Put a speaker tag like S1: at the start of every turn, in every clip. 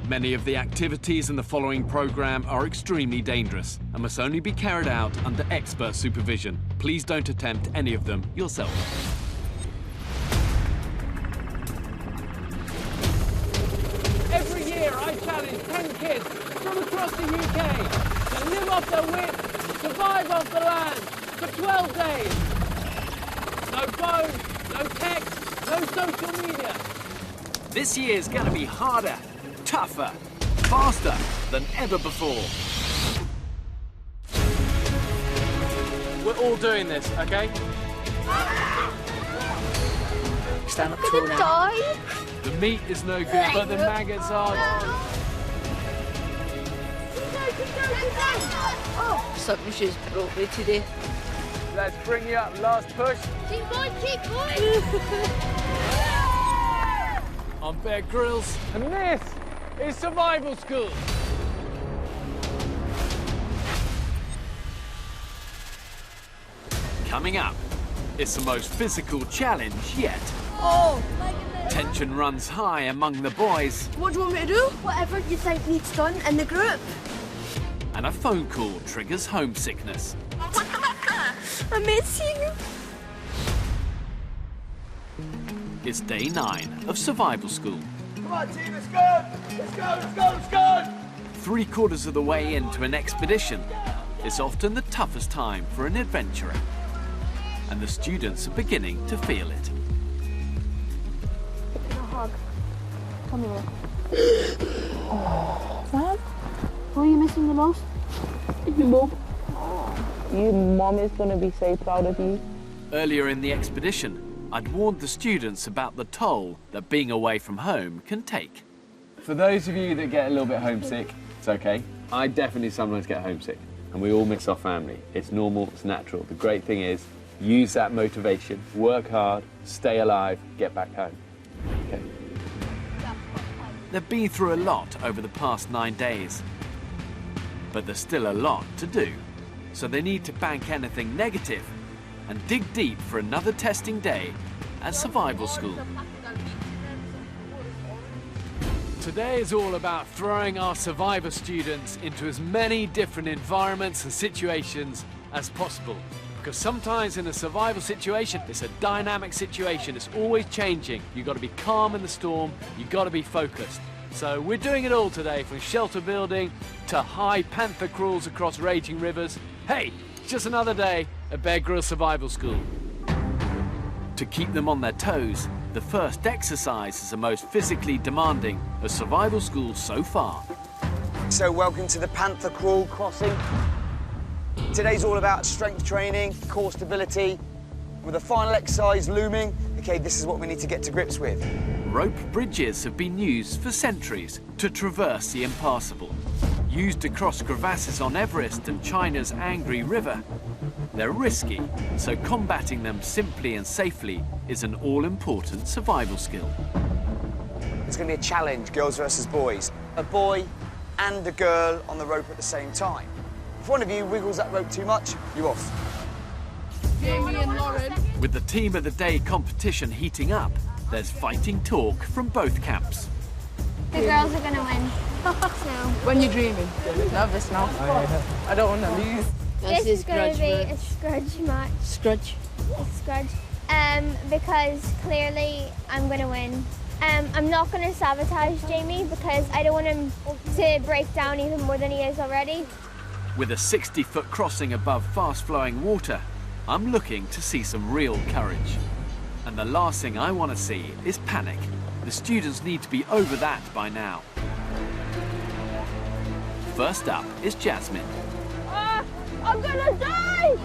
S1: Many of the activities in the following program are extremely dangerous and must only be carried out under expert supervision. Please don't attempt any of them yourself.
S2: Every year I challenge 10 kids from across the UK to live off their wits, survive off the land for 12 days. No phone, no text, no social media.
S1: This year's going to be harder, tougher, faster than ever before.
S2: We're all doing this, okay?
S3: Stand up tall now.
S1: The meat is no good, but the maggots are.
S3: Oh, something's broken today.
S2: Let's bring you up, last push.
S4: Keep going, keep going!
S1: I'm Bear Grylls.
S2: And this is survival school.
S1: Coming up, it's the most physical challenge yet.
S4: Oh, my goodness.
S1: Tension runs high among the boys,
S4: What do you want me to do? Whatever you think needs done in the group.
S1: and a phone call triggers homesickness.
S4: I miss you.
S1: It's day 9 of survival school.
S5: Come on, team, let's go! Let's go, let's go, let's go!
S1: 3/4 of the way into an expedition, it's often the toughest time for an adventurer. And the students are beginning to feel it.
S4: A hug. Come here.
S6: Sam?
S4: Who are you missing the most?
S6: Your mum. Your mum is going to be so proud of you.
S1: Earlier in the expedition, I'd warned the students about the toll that being away from home can take.
S7: For those of you that get a little bit homesick, it's okay. I definitely sometimes get homesick, and we all miss our family. It's normal, it's natural. The great thing is, use that motivation, work hard, stay alive, get back home. Okay.
S1: They've been through a lot over the past 9 days, but there's still a lot to do. So they need to bank anything negative and dig deep for another testing day at survival school. Today is all about throwing our survivor students into as many different environments and situations as possible. Because sometimes in a survival situation, it's a dynamic situation, it's always changing. You've got to be calm in the storm, you've got to be focused. So we're doing it all today, from shelter building to high panther crawls across raging rivers. Hey, it's just another day at Bear Grylls Survival School. To keep them on their toes, the first exercise is the most physically demanding of survival schools so far.
S5: So welcome to the Panther crawl crossing. Today's all about strength training, core stability. With the final exercise looming, okay, this is what we need to get to grips with.
S1: Rope bridges have been used for centuries to traverse the impassable. Used across crevasses on Everest and China's Angry River. They're risky, so combating them simply and safely is an all-important survival skill.
S5: It's going to be a challenge, girls versus boys. A boy and a girl on the rope at the same time. If one of you wiggles that rope too much, you're off.
S4: Jamie and Lauren.
S1: With the team of the day competition heating up, there's fighting talk from both camps.
S4: The girls are going to win. So,
S6: When you're dreaming. Nervous now. I don't want to lose.
S4: this is going to be a scrudge match.
S3: Scrudge.
S4: A scrudge. Because clearly I'm going to win. I'm not going to sabotage Jamie because I don't want him to break down even more than he is already.
S1: With a 60-foot crossing above fast-flowing water, I'm looking to see some real courage. And the last thing I want to see is panic. The students need to be over that by now. First up is Jasmine.
S4: I'm going to die!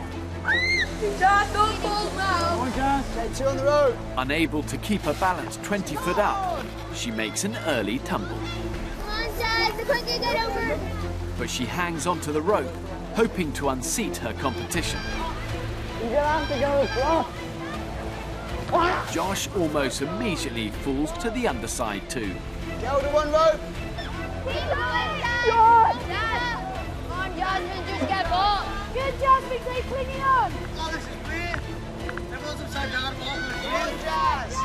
S6: Dad, don't fall now.
S5: Come on, Jazz. Take two on the rope.
S1: Unable to keep her balance 20 foot up, she makes an early tumble.
S4: Come on, Dad, the quicker you get over.
S1: But she hangs onto the rope, hoping to unseat her competition.
S6: You're going to have to go across.
S1: Josh almost immediately falls to the underside too.
S5: Get hold of one rope.
S4: Keep going, Dad! Come on, Jasmine, just get up. Good, Jasmine, keep clinging on.
S5: Oh, this is weird. Everyone's upside down. Come on, Jazz.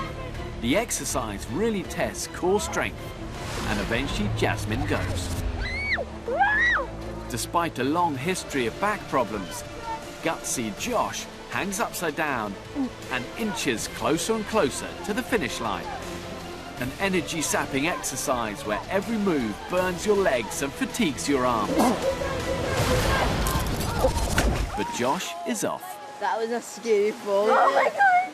S1: The exercise really tests core strength, and eventually Jasmine goes. Despite a long history of back problems, gutsy Josh hangs upside down and inches closer and closer to the finish line. An energy-sapping exercise where every move burns your legs and fatigues your arms. But Josh is off.
S3: That was a scary fall.
S8: Oh my God!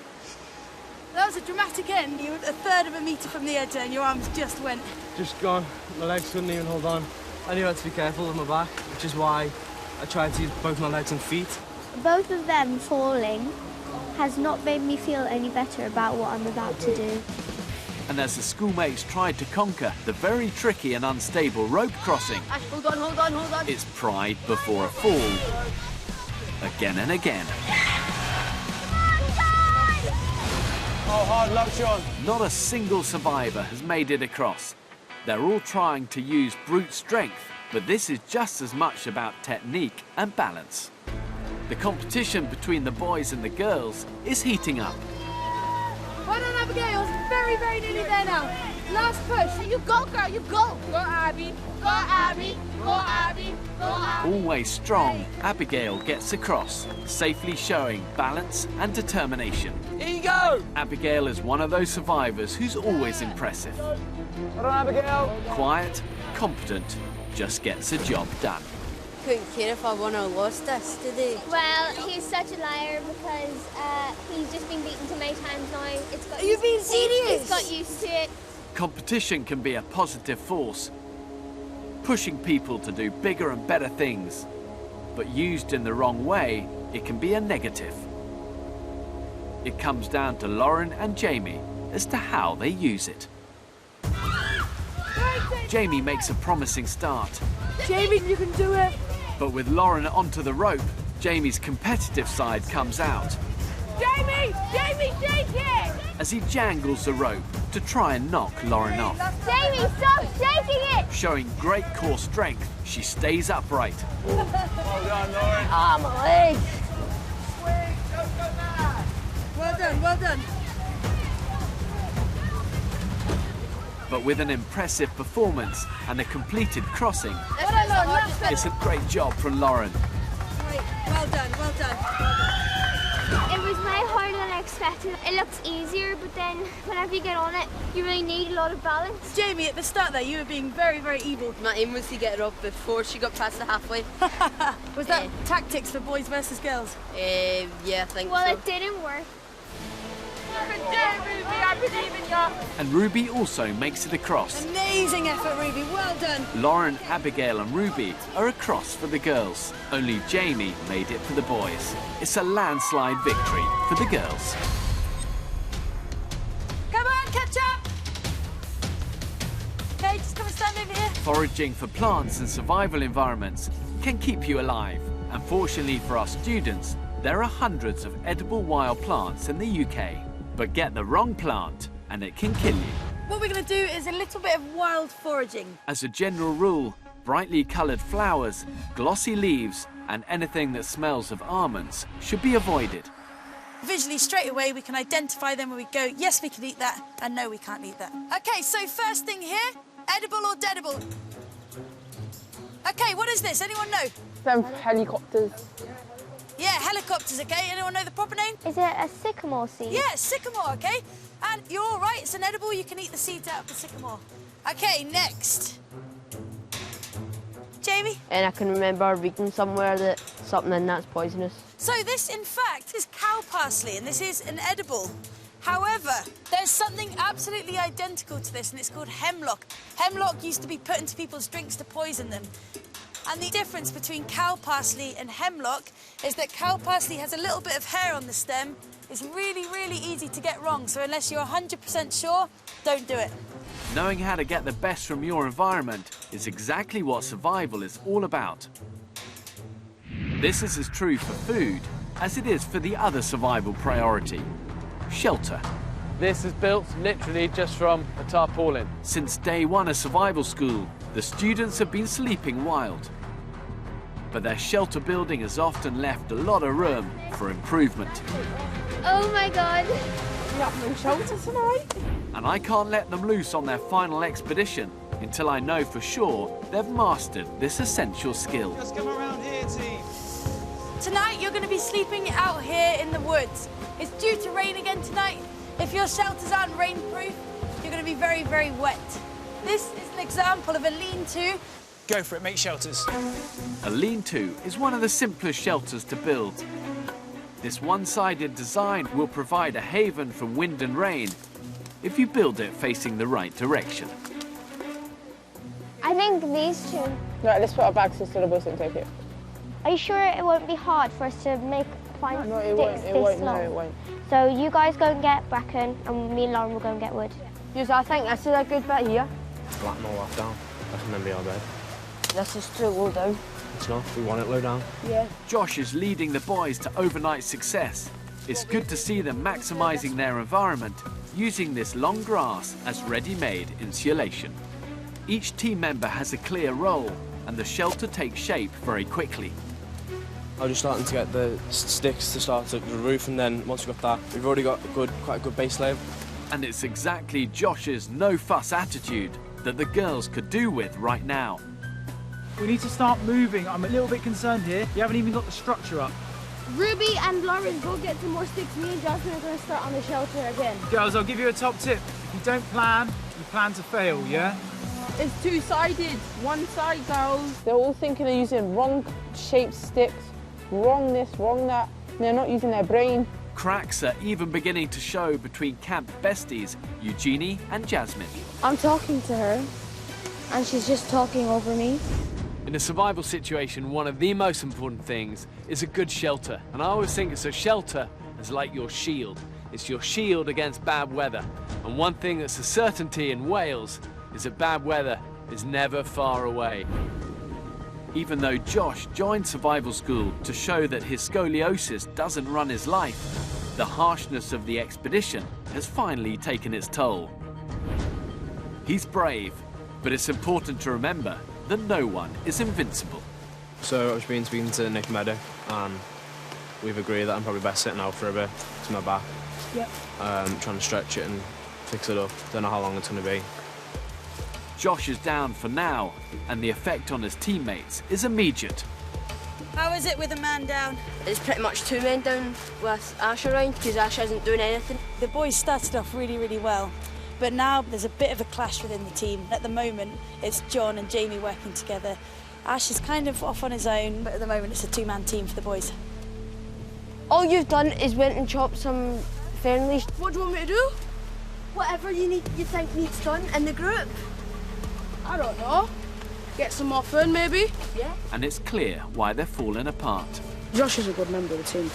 S8: That was a dramatic end. You were a third of a metre from the edge and your arms just went.
S9: Just gone. My legs couldn't even hold on. I knew I had to be careful with my back, which is why I tried to use both my legs and feet.
S4: Both of them falling has not made me feel any better about what I'm about to do.
S1: And as the schoolmates tried to conquer the very tricky and unstable rope crossing,
S3: Hold on, hold on, hold on.
S1: it's pride before a fall. Again and again.
S5: Oh, hard luck, Sean.
S1: Not a single survivor has made it across. They're all trying to use brute strength, but this is just as much about technique and balance. The competition between the boys and the girls is heating up.
S8: Well done, Abigail. Very, very nearly there now. Last push. You go, girl, you go. Go, Abby. Go, Abby. Go, Abby. Go, Abby.
S1: Always strong, Abigail gets across, safely showing balance and determination.
S5: Here you go.
S1: Abigail is one of those survivors who's always impressive.
S5: Well done, Abigail.
S1: Quiet, competent, just gets a job done.
S3: Couldn't care if I won or lost this today.
S4: Well, he's such a liar because he's just been beaten too many times now.
S8: Are you being serious?
S4: He's got used to it.
S1: Competition can be a positive force, pushing people to do bigger and better things. But used in the wrong way, it can be a negative. It comes down to Lauren and Jamie as to how they use it. Jamie makes a promising start.
S8: Jamie, you can do it.
S1: But with Lauren onto the rope, Jamie's competitive side comes out
S8: Jamie! Jamie, shake it!
S1: as he jangles the rope to try and knock Lauren off.
S4: Jamie, stop shaking it!
S1: Showing great core strength, she stays upright.
S5: Well done, Lauren.
S3: Ah, my legs.
S8: Well done, well done.
S1: But with an impressive performance and a completed crossing,
S8: Well done, Lauren. Last push.
S1: it's a great job from Lauren.
S8: Great. Well done, well done.
S4: It was way harder than I expected. It looks easier, but then whenever you get on it, you really need a lot of balance.
S8: Jamie, at the start there, you were being very, very evil.
S3: My aim was to get her up before she got past the halfway.
S8: Was that tactics for boys versus girls?
S3: Yeah, I think
S4: Well,
S3: so.
S4: it didn't work.
S1: And Ruby also makes it across.
S8: Amazing effort, Ruby. Well done.
S1: Lauren, Abigail and Ruby are across for the girls. Only Jamie made it for the boys. It's a landslide victory for the girls.
S8: Come on, catch up. Okay, just come and stand over here.
S1: Foraging for plants and survival environments can keep you alive. Unfortunately for our students, there are hundreds of edible wild plants in the UK. But get the wrong plant and it can kill you.
S8: What we're going to do is a little bit of wild foraging.
S1: As a general rule, brightly coloured flowers, glossy leaves and anything that smells of almonds should be avoided.
S8: Visually, straight away, we can identify them and we go, yes, we can eat that, and no, we can't eat that. Okay, so first thing here, edible or deadable? Okay, what is this? Anyone know?
S6: Them helicopters.
S8: Yeah, helicopters, okay? Anyone know the proper name?
S4: Is it a sycamore seed?
S8: Yeah, sycamore, okay? And you're all right, it's an edible, you can eat the seeds out of the sycamore. Okay, next. Jamie?
S3: And I can remember reading somewhere that something in that's poisonous.
S8: So this, in fact, is cow parsley, and this is an edible. However, there's something absolutely identical to this, and it's called hemlock. Hemlock used to be put into people's drinks to poison them. And the difference between cow parsley and hemlock is that cow parsley has a little bit of hair on the stem. It's really, really easy to get wrong, so unless you're 100% sure, don't do it.
S1: Knowing how to get the best from your environment is exactly what survival is all about. This is as true for food as it is for the other survival priority, shelter.
S2: This is built literally just from a tarpaulin.
S1: Since day one of survival school, the students have been sleeping wild. But their shelter building has often left a lot of room for improvement.
S4: Oh my God.
S6: You have no shelter tonight?
S1: And I can't let them loose on their final expedition until I know for sure they've mastered this essential skill.
S2: Just come around here, team.
S8: Tonight you're going to be sleeping out here in the woods. It's due to rain again tonight. If your shelters aren't rainproof, you're going to be very, very wet. This is an example of a lean-to.
S2: Go for it, make shelters.
S1: A lean-to is one of the simplest shelters to build. This one-sided design will provide a haven from wind and rain if you build it facing the right direction.
S4: I think these two.
S6: Right, let's put our bags so the boys can take it.
S4: Are you sure it won't be hard for us to find
S6: No, it
S4: sticks
S6: won't. It
S4: this
S6: won't.
S4: long?
S6: No, it won't.
S4: So you guys go and get bracken, and me and Lauren will go and get wood.
S3: Yes, I think this is a good bit here.
S9: Flatten all that down. That can then be our bed.
S3: This is too low down.
S9: It's not. We want it low down.
S3: Yeah.
S1: Josh is leading the boys to overnight success. It's good to see them maximising their environment, using this long grass as ready-made insulation. Each team member has a clear role, and the shelter takes shape very quickly.
S9: I'm just starting to get the sticks to start the roof, and then once we've got that, we've already got quite a good base layer.
S1: And it's exactly Josh's no-fuss attitude that the girls could do with right now.
S10: We need to start moving. I'm a little bit concerned here. You haven't even got the structure up.
S11: Ruby and Lauren, go get some more sticks. Me and Jasmine are going to start on the shelter again.
S10: Girls, I'll give you a top tip. If you don't plan, you plan to fail, yeah?
S6: It's two-sided. One side, girls. They're all thinking of using wrong-shaped sticks. Wrong this, wrong that. They're not using their brain.
S1: Cracks are even beginning to show between camp besties Eugenie and Jasmine.
S11: I'm talking to her, and she's just talking over me.
S1: In a survival situation, one of the most important things is a good shelter. And I always think it's a shelter as like your shield. It's your shield against bad weather. And one thing that's a certainty in Wales is that bad weather is never far away. Even though Josh joined survival school to show that his scoliosis doesn't run his life, the harshness of the expedition has finally taken its toll. He's brave, but it's important to remember that no one is invincible.
S9: So I've been speaking to Nick Meadow, and we've agreed that I'm probably best sitting out for a bit to my back.
S11: Yep.
S9: Trying to stretch it and fix it up. Don't know how long it's going to be.
S1: Josh is down for now, and the effect on his teammates is immediate.
S8: How is it with a man down?
S3: It's pretty much 2 men down with Ash around because Ash isn't doing anything.
S8: The boys started off really, really well, but now there's a bit of a clash within the team. At the moment, it's John and Jamie working together. Ash is kind of off on his own, but at the moment it's a two-man team for the boys.
S3: All you've done is went and chopped some fern leaves.
S11: What do you want me to do? Whatever you think needs done in the group. I don't know. Get some more fern, maybe? Yeah.
S1: And it's clear why they're falling apart.
S11: Josh is a good member of the team,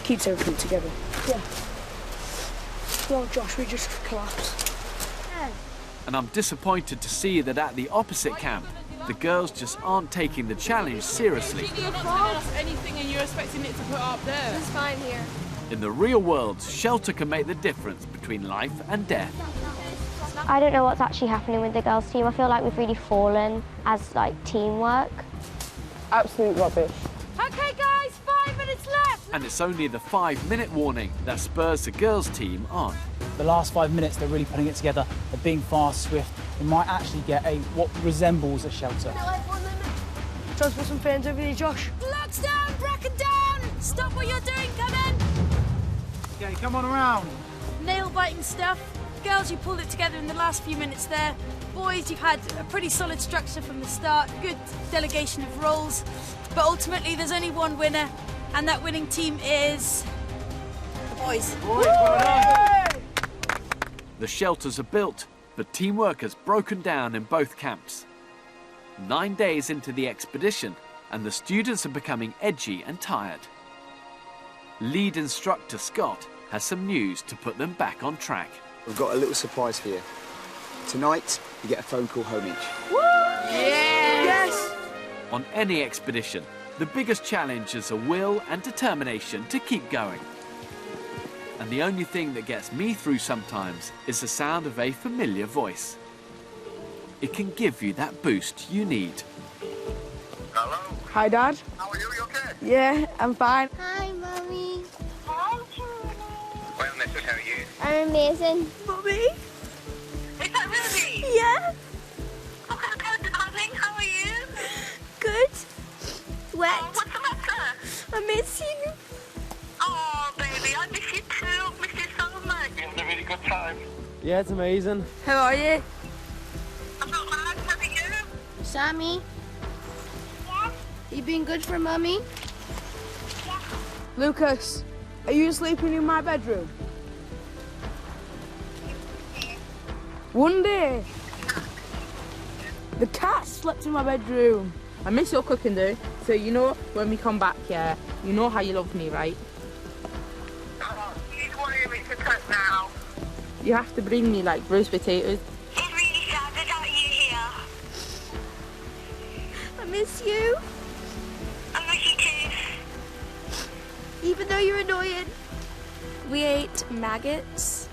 S11: keeps everything together. Yeah. Well, Josh, we just collapsed. Yeah.
S1: And I'm disappointed to see that at the opposite camp, the girls just aren't taking the challenge seriously.
S6: You're not telling us anything and you're expecting it to put up there.
S11: It's fine here.
S1: In the real world, shelter can make the difference between life and death.
S4: I don't know what's actually happening with the girls' team. I feel like we've really fallen as like teamwork.
S6: Absolute rubbish.
S8: Okay, guys, 5 minutes left.
S1: And it's only the 5-minute warning that spurs the girls' team on.
S10: The last 5 minutes, they're really putting it together. They're being fast, swift. They might actually get what resembles a shelter.
S11: Try to put some fans over there, Josh.
S8: Blocks down, bracken down. Stop what you're doing, come in.
S10: Okay, come on around.
S8: Nail-biting stuff. Girls, you pulled it together in the last few minutes there. Boys, you've had a pretty solid structure from the start, good delegation of roles, but ultimately there's only one winner, and that winning team is the boys.
S1: The shelters are built, but teamwork has broken down in both camps. 9 days into the expedition, and the students are becoming edgy and tired. Lead instructor Scott has some news to put them back on track.
S5: We've got a little surprise for you. Tonight, you get a phone call home each.
S11: Yes!
S1: On any expedition, the biggest challenge is a will and determination to keep going. And the only thing that gets me through sometimes is the sound of a familiar voice. It can give you that boost you need.
S12: Hello?
S6: Hi, Dad.
S12: How are you? You okay?
S6: Yeah, I'm fine.
S4: Hi, Mummy.
S12: Well, Mrs. How are you?
S4: I'm amazing.
S11: Mummy?
S12: Is that Ruby?
S11: Yeah?
S9: Yeah, it's amazing.
S11: How are you?
S12: I'm not mad. How are you?
S11: Sammy?
S12: Yeah.
S11: You been good for Mummy?
S12: Yeah.
S11: Lucas, are you sleeping in my bedroom? One day, the cat slept in my bedroom.
S6: I miss your cooking though, so you know when we come back, yeah, you know how you love me, right?
S12: Oh, you want me to cook now?
S6: You have to bring me like roast potatoes.
S12: It's really sad without you here.
S11: I miss you,
S12: I miss you too.
S11: even though you're annoying. We ate maggots.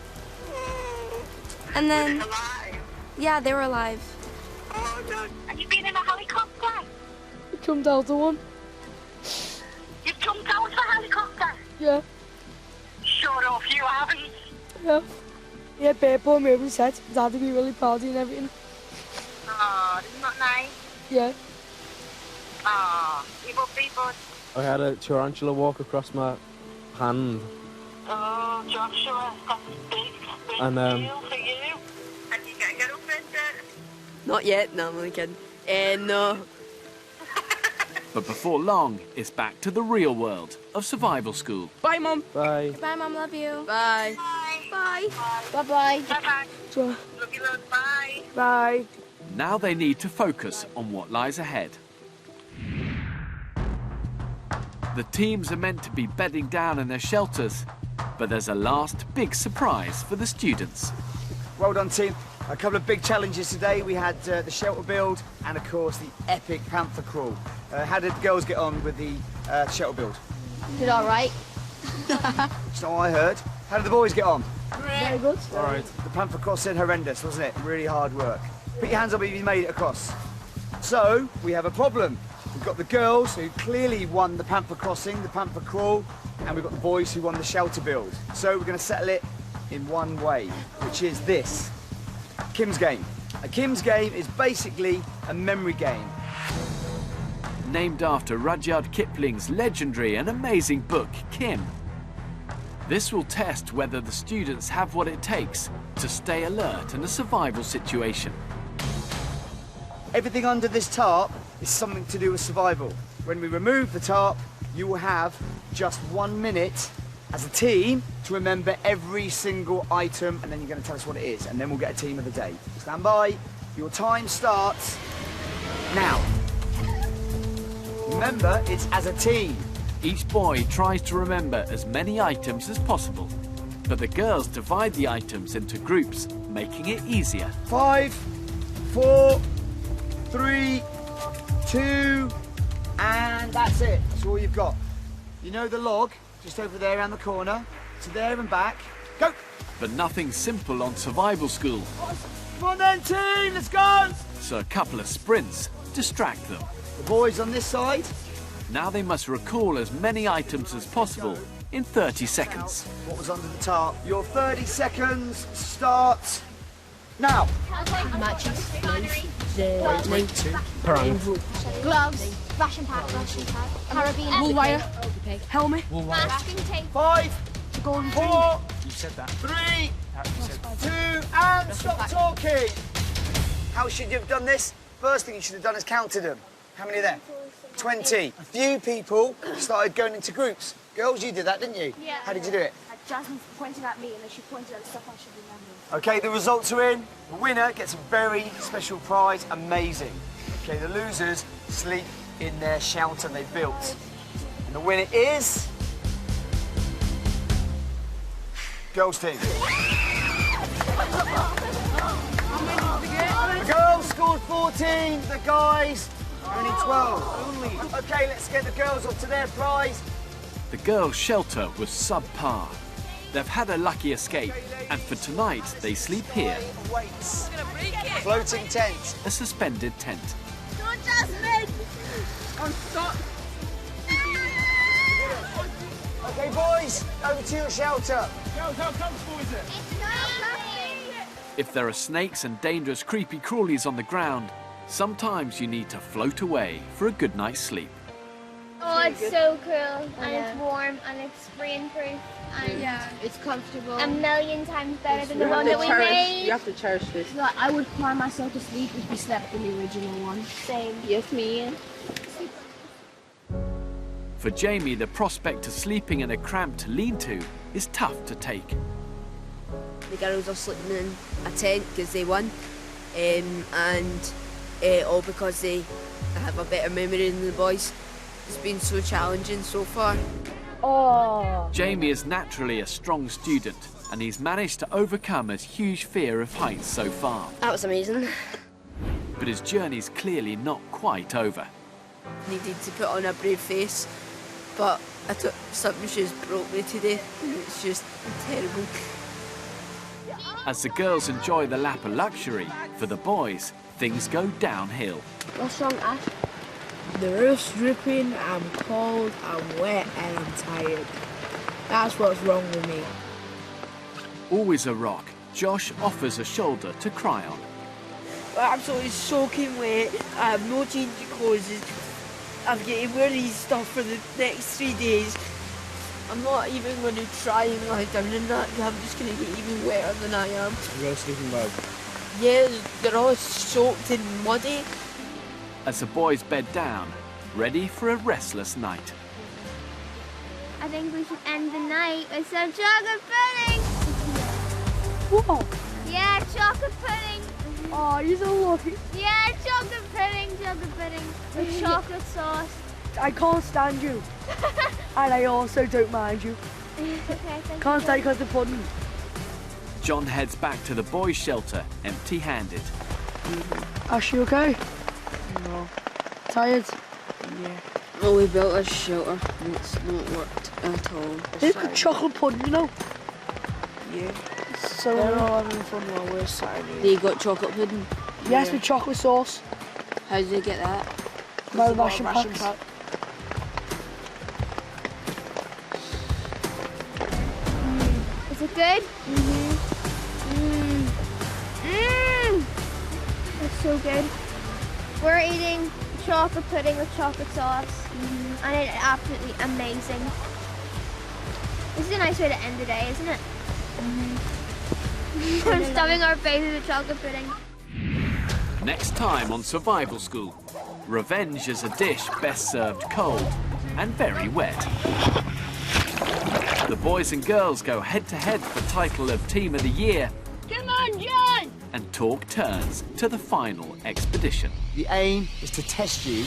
S11: And then,
S12: Alive.
S11: yeah, they were alive.
S12: Oh, no. Have you been in a helicopter?
S11: We jumped out of one.
S12: You've jumped out of a helicopter?
S11: Yeah,
S12: Shut up, you haven't.
S11: yeah. Yeah, paper on me every set. Dad would be really proud and everything.
S12: Oh, isn't that nice?
S11: Yeah.
S12: Oh, you will be good.
S9: I had a tarantula walk across my hand.
S12: Oh, Joshua, that's a big
S9: And,
S12: deal for you. And you gotta get up in there.
S11: Not yet, no, I'm only kidding. No.
S1: But before long, it's back to the real world of survival school.
S6: Bye, Mum.
S9: Bye.
S11: Bye, Mum, love you. Bye.
S12: Bye.
S11: Bye.
S12: Bye-bye.
S11: Bye-bye.
S12: Love you, love. Bye.
S11: Bye.
S1: Now they need to focus on what lies ahead. The teams are meant to be bedding down in their shelters, but there's a last big surprise for the students.
S5: Well done, team. A couple of big challenges today. We had the shelter build and, of course, the epic Panther crawl. How did the girls get on with the shelter build?
S4: Did all right.
S5: That's not what I heard. How did the boys get on?
S11: Very good.
S9: All right.
S5: The Panther cross said horrendous, wasn't it? Really hard work. Put your hands up if you made it across. So, we have a problem. We've got the girls who clearly won the Panther crossing, the Panther crawl, and we've got the boys who won the shelter build. So we're going to settle it in one way, which is this. Kim's game. A Kim's game is basically a memory game.
S1: Named after Rudyard Kipling's legendary and amazing book, Kim. This will test whether the students have what it takes to stay alert in a survival situation.
S5: Everything under this tarp is something to do with survival. When we remove the tarp, you will have just 1 minute as a team to remember every single item, and then you're going to tell us what it is, and then we'll get a team of the day. Stand by. Your time starts now. Remember, it's as a team.
S1: Each boy tries to remember as many items as possible, but the girls divide the items into groups, making it easier.
S5: 5, 4, 3, 2, and that's it. That's all you've got. You know the log, just over there around the corner. So there and back. Go!
S1: But nothing simple on survival school,
S5: Come on then, team, let's go!
S1: so a couple of sprints distract them.
S5: The boys on this side.
S1: Now they must recall as many items as possible in 30 seconds.
S5: What was under the tarp? Your 30 seconds start now.
S4: Matches.
S11: Gloves.
S4: Ration pack. Carabiner.
S11: Wool wire. Helmet.
S4: Masking tape.
S5: 5,
S11: Golden
S5: 4,
S10: You said that.
S5: 3, 2, and stop talking. How should you have done this? First thing you should have done is counted them. How many are there? 20. A few people started going into groups. Girls, you did that, didn't you?
S4: Yeah.
S5: How did you do it?
S11: Jasmine pointed at me and then she pointed at the stuff I should remember.
S5: Okay, the results are in. The winner gets a very special prize. Amazing. Okay, the losers sleep in their shelter they built. And the winner is... Girls team. The girls scored 14, the guys only 12. Okay, let's get the girls up to their prize.
S1: The girls' shelter was subpar. They've had a lucky escape, and for tonight they sleep here,
S5: Weights. Floating tent.
S1: a suspended tent.
S11: Come on, Jasmine!
S5: Okay, boys, over to your shelter.
S1: If there are snakes and dangerous creepy crawlies on the ground, sometimes you need to float away for a good night's sleep.
S4: Oh, it's so cool, and it's warm, and it's rain-proof. and
S11: it's comfortable.
S4: a million times better than
S6: You
S4: the
S6: have
S4: one
S6: to
S4: that we
S6: cherish-
S4: made.
S6: You have to cherish this.
S11: Like, I would cry myself to sleep if we slept in the original one.
S4: Same.
S6: Yes, me.
S1: For Jamie, the prospect of sleeping in a cramped lean-to is tough to take.
S13: The girls are sleeping in a tent because they won, and all because they have a better memory than the boys. It's been so challenging so far.
S1: Jamie is naturally a strong student, and he's managed to overcome his huge fear of heights so far.
S13: That was amazing.
S1: But his journey's clearly not quite over.
S13: Needed to put on a brave face, but I took something just broke me today, and it's just terrible.
S1: As the girls enjoy the lap of luxury, for the boys, things go downhill.
S11: What's wrong, Ash?
S14: The roof's dripping, I'm cold, I'm wet, and I'm tired. That's what's wrong with me.
S1: Always a rock, Josh offers a shoulder to cry on.
S15: I'm absolutely soaking wet. I have no change of clothes. I'm getting wear these stuff for the next 3 days. I'm not even going to try and lie down in that. I'm just going to get even wetter than I am.
S9: You got a sleeping bag?
S15: Yeah, they're all soaked and muddy.
S1: As the boys bed down, ready for a restless night.
S4: I think we should end the night with some chocolate pudding.
S11: Whoa!
S4: Yeah, chocolate pudding.
S11: Oh, you're so lucky.
S4: Yeah, chocolate pudding with chocolate sauce.
S11: I can't stand you. And I also don't mind you.
S4: Okay, thank
S11: Can't
S4: you.
S11: stay because of the pudding.
S1: John heads back to the boys' shelter, empty-handed.
S11: Ash, you okay?
S14: No.
S11: Tired?
S14: Yeah.
S13: Well, we built a shelter and it's not worked at all.
S11: They've got chocolate pudding, you know.
S14: Yeah.
S11: So
S14: They're all having fun while we're sat here.
S13: They got chocolate pudding.
S11: yes, with chocolate sauce.
S13: How did they get that?
S11: By the
S14: They've got a
S11: ration
S14: ration
S11: packs.
S14: pack.
S4: Is it good? It's so good. We're eating chocolate pudding with chocolate sauce, and it's absolutely amazing. This is a nice way to end the day, isn't it? We're stuffing our faces with chocolate pudding.
S1: Next time on Survival School, revenge is a dish best served cold and very wet. The boys and girls go head-to-head for the title of Team of the Year.
S11: Come on, John!
S1: And talk turns to the final expedition.
S5: The aim is to test you